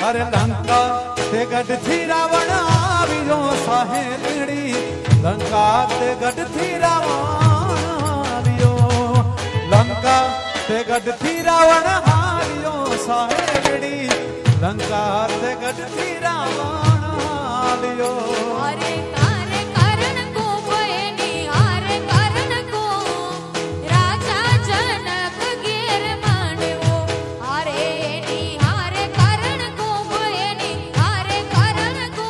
अरे लंका ते गढ़ थी रावण आवियो सहेलड़ी लंका ते गढ़ थी रावण आवियो लंका ते गढ़ थी रावण आवियो सहेलड़ी लंका ते गढ़ थी रावण आवियो अरे कारे करण को बयनी हारे करण को राजा जनक घेर मांडवो हारे नी हारे करण को बयनी हारे करण को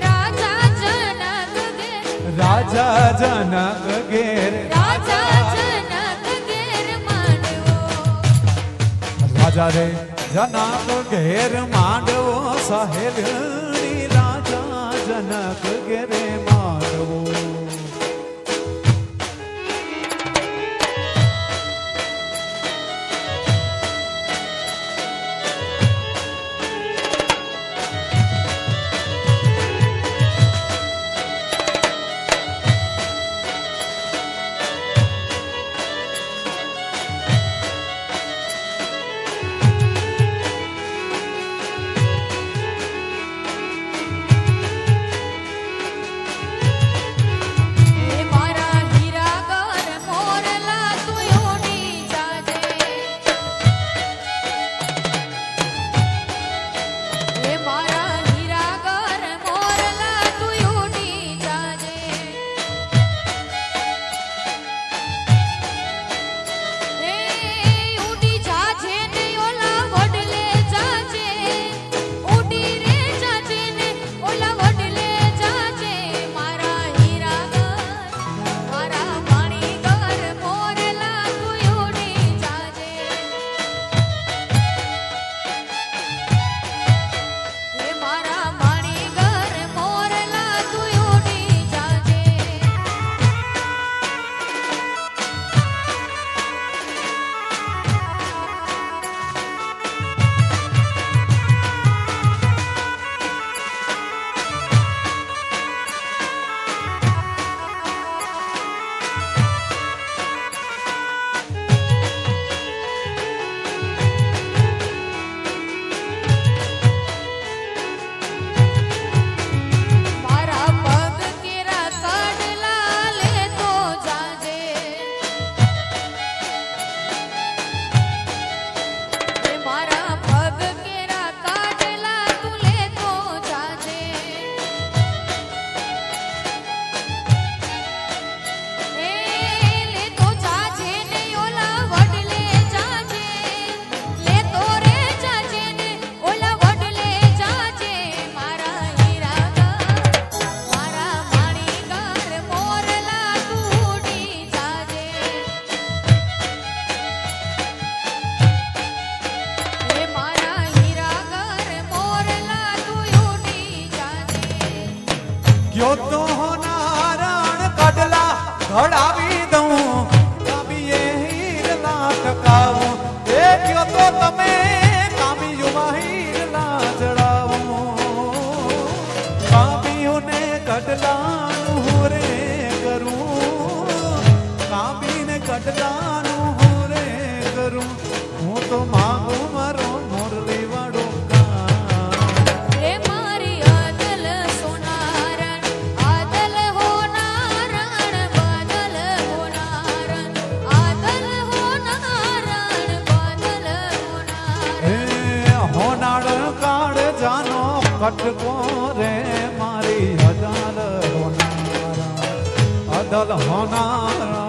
राजा जनक घेर मांडवो राजा रे जनक घेर मांडवो सहेलड़ी राजा जनक घेरे मांडवो क्यों तो हो नारायण कडला घड़ावी दूं कामी ये हीरला टकाऊं ए क्यों तो तमे कामी युवा हीरला चढ़ाऊं कामी ने कडला रे करूं कामी ने कडला रे करूं हूं तो मांगू मारो मुरली वाड़ो कटको रे मारी अदल होनारा